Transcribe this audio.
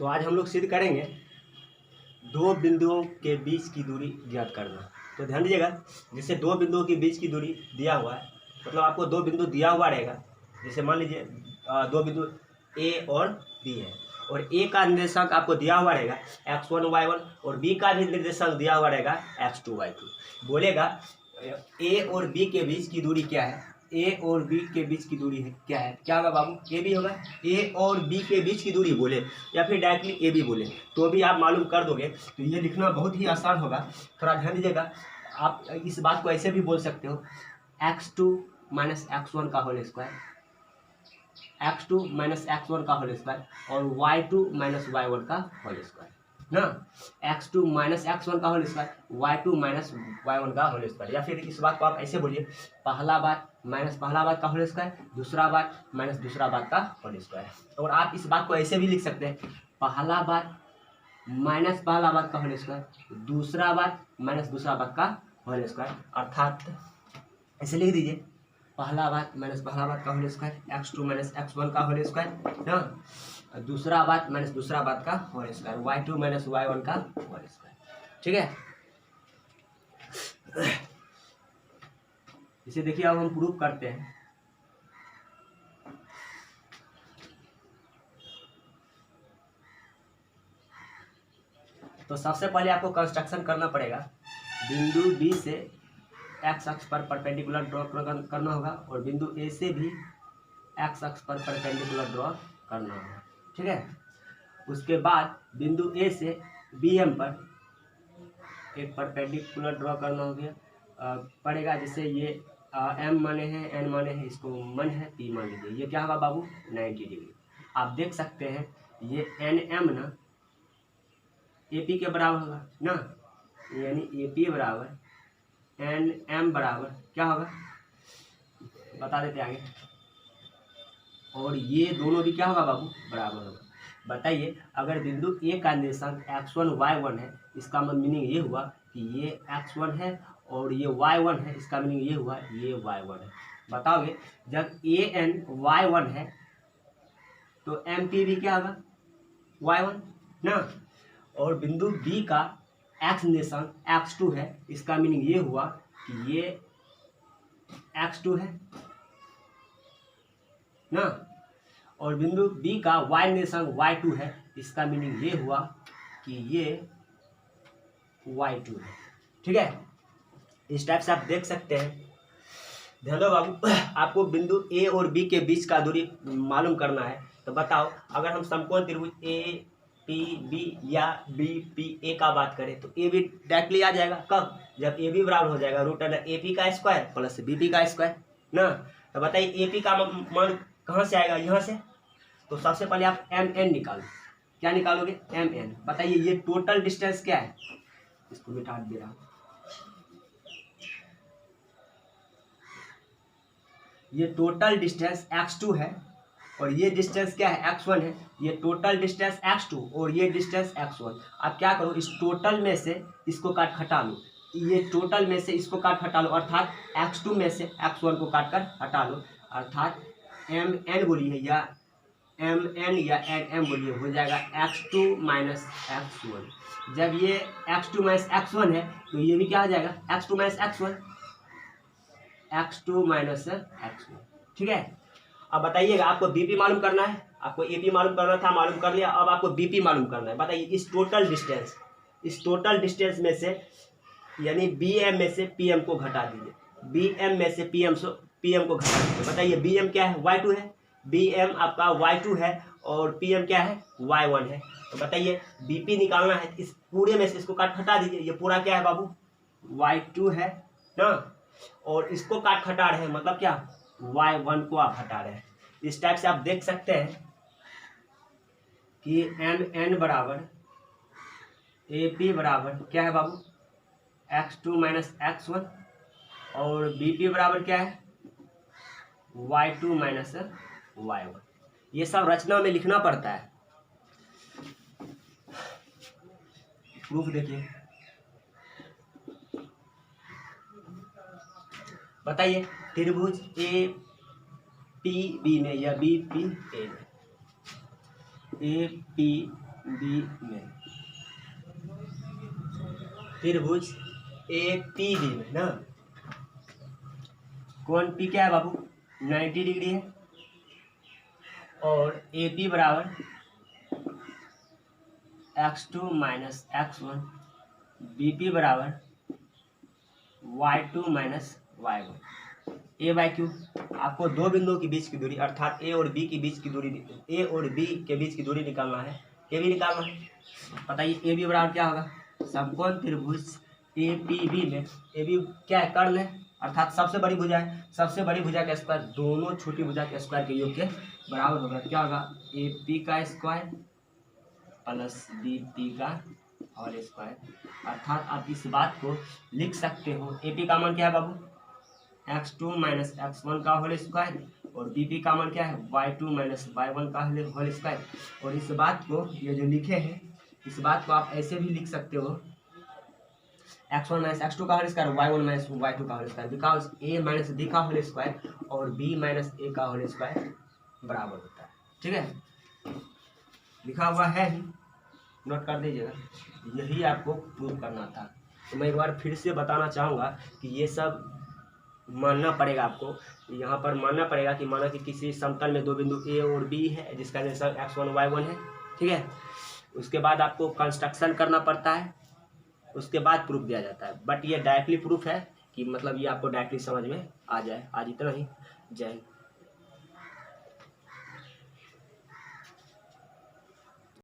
तो आज हम लोग सिद्ध करेंगे दो बिंदुओं के बीच की दूरी ज्ञात करना। तो ध्यान दीजिएगा, जैसे दो बिंदुओं के बीच की दूरी दिया हुआ है, मतलब आपको दो बिंदु दिया हुआ रहेगा। जैसे मान लीजिए दो बिंदु ए और बी है, और ए का निर्देशांक आपको दिया हुआ रहेगा x1 y1, और बी का भी निर्देशांक दिया हुआ रहेगा x2 y2। बोलेगा ए और बी के बीच की दूरी क्या है, ए और बी के बीच की दूरी है क्या है, क्या होगा बाबू, ए बी होगा। ए और बी के बीच की दूरी बोले या फिर डायरेक्टली ए बी बोले तो भी आप मालूम कर दोगे। तो ये लिखना बहुत ही आसान होगा। थोड़ा ध्यान दीजिएगा, आप इस बात को ऐसे भी बोल सकते हो x2 माइनस x1 का whole square, x2 minus x1 का होल स्क्वायर, और y2 माइनस y1 का होल स्क्वायर ना। x2 माइनस x1 का whole square, y2 minus y1 का होल स्क्वायर। या फिर इस बात को आप ऐसे बोलिए, पहला बार माइनस पहला बार का होल स्क्वायर, दूसरा बार माइनस दूसरा बार का होल स्क्वायर। और आप इस बात को ऐसे भी लिख सकते हैं, पहला बार माइनस पहला बार का होल स्क्वायर, दूसरा बार माइनस दूसरा बार का होल स्क्वायर। अर्थात ऐसे लिख दीजिए, पहला बार माइनस पहला बार का whole square, x2 minus x1 का होल स्क्वायर ना, दूसरा बार माइनस दूसरा बार का whole square, y2 minus y1 का होल स्क्वायर। ठीक है, इसे देखिए अब हम प्रूफ करते हैं। तो सबसे पहले आपको कंस्ट्रक्शन करना पड़ेगा, बिंदु बी से एक्स अक्ष पर परपेंडिकुलर ड्रॉ करना होगा, और बिंदु ए से भी एक्स अक्ष पर परपेंडिकुलर ड्रॉ करना होगा। ठीक है, उसके बाद बिंदु ए से बी एम पर एक परपेंडिकुलर ड्रॉ करना हो गया पड़ेगा। जैसे ये एम माने हैं, एन माने हैं, इसको मन है, पी मान लीजिए। ये क्या होगा बाबू, 90 डिग्री। आप देख सकते हैं ये एन एम ना ए पी के बराबर होगा ना, यानी ए पी बराबर एन एम बराबर क्या होगा बता देते आगे। और ये दोनों भी क्या होगा बाबू, बराबर होगा। बताइए, अगर बिंदु ए का निर्देशांक x1 y1 है, इसका मीनिंग ये हुआ कि ये x1 है और ये y1 है, इसका मीनिंग ये हुआ ये y1 है। बताओगे, जब ए एन y1 है तो एम पी भी क्या होगा, y1 ना। और बिंदु बी का x निर्देशांक x2 है, इसका मीनिंग ये हुआ कि ये x2 है ना। और बिंदु बी का y निर्देशांक y2 है, इसका मीनिंग ये हुआ कि ये y2 है। ठीक है, इस टाइप से आप देख सकते हैं। ध्यान दो बाबू, आपको बिंदु ए और बी के बीच का दूरी मालूम करना है। तो बताओ, अगर हम समकोण त्रिभुज ए पी बी या बी पी ए का बात करें तो ए बी डायरेक्टली आ जाएगा। कब, जब ए बी बराबर हो जाएगा रूट अंडर ए पी का स्क्वायर प्लस बी पी का स्क्वायर ना। तो बताइए ए पी का मान कहाँ से आएगा, यहाँ से। तो सबसे पहले आप एम एन निकालो। क्या निकालोगे, एम एन। बताइए ये टोटल डिस्टेंस क्या है, इसको मिटा दे रहा हूं। ये टोटल डिस्टेंस x2 है, और ये डिस्टेंस क्या है, x1 है। ये टोटल डिस्टेंस x2 और ये डिस्टेंस x1। आप क्या करो, इस टोटल में से इसको काट हटा लो, ये टोटल में से इसको काट हटा लो, अर्थात x2 में से x1 को काट कर हटा लो, अर्थात एम एन बोलिए या एम एन या एन एम बोलिए, हो जाएगा x2 माइनस x1। जब ये x2 माइनस x1 है तो ये भी क्या हो जाएगा, x2 minus x1, x2 minus x1। ठीक है, अब बताइएगा, आपको बीपी मालूम करना है, आपको एपी मालूम करना था, मालूम कर लिया। अब आपको बीपी मालूम करना है। बताइए, इस टोटल डिस्टेंस में से यानी बी एम में से पी एम को घटा दीजिए, बी एम में से पी एम को घटा दीजिए। बताइए बी एम क्या है, y2 है, बी एम आपका y2 है और पी एम क्या है, y1 है। तो बताइए बीपी निकालना है, इस पूरे में से इसको काट हटा दीजिए। ये पूरा क्या है बाबू, y2 है ना, और इसको काट हटा रहे हैं, मतलब क्या, y1 को आप हटा रहे हैं। इस टाइप से आप देख सकते हैं कि एम एन बराबर ए पी बराबर क्या है बाबू, x2 माइनस x1, और बी पी बराबर क्या है, y2 माइनस y1। ये सब रचना में लिखना पड़ता है। प्रूफ देखिए, बताइए त्रिभुज ए पी बी में या बी पी ए में, ए पी बी में, त्रिभुज ए पी बी में ना, कोण पी क्या है बाबू 90 डिग्री है, और ए पी बराबर x2 minus x1, B P बराबर y2 minus y1। A by Q, आपको दो बिंदुओं के बीच की दूरी अर्थात ए और बी के बीच की दूरी, ए और बी के बीच की दूरी निकालना है, ए बी निकालना है। बताइए ए बी बराबर क्या होगा, समकोण त्रिभुज ए पी बी में ए बी क्या है, कर्ण है, अर्थात सबसे बड़ी भुजा है, सबसे बड़ी भुजा का स्क्वायर दोनों छोटी भुजा के स्क्वायर के योग के बराबर होगा। क्या होगा, ए पी का स्क्वायर प्लस बी पी का होल स्क्वायर, अर्थात आप इस बात को लिख सकते हो, ए पी का मान क्या है बाबू x2 माइनस x1 का होल स्क्वायर, और बी पी का मान क्या है y2 माइनस y1 का होल स्क्वायर। और इस बात को ये जो लिखे हैं, इस बात को आप ऐसे भी लिख सकते हो, x1 माइनस x2 का whole square, y1 minus y2 का whole square, because a minus b का होल स्क्वायर और b माइनस a का होल स्क्वायर बराबर होता है। ठीक है, लिखा हुआ है ही, नोट कर दीजिएगा, यही आपको प्रूव करना था। तो मैं एक बार फिर से बताना चाहूँगा कि ये सब मानना पड़ेगा आपको, यहाँ पर मानना पड़ेगा कि माना कि किसी समतल में दो बिंदु ए और बी है जिसका निर्देशांक x1 y1 है। ठीक है, उसके बाद आपको कंस्ट्रक्शन करना पड़ता है, उसके बाद प्रूफ दिया जाता है। बट ये डायरेक्टली प्रूफ है कि मतलब ये आपको डायरेक्टली समझ में आ जाए। आज इतना ही, जय हिंद।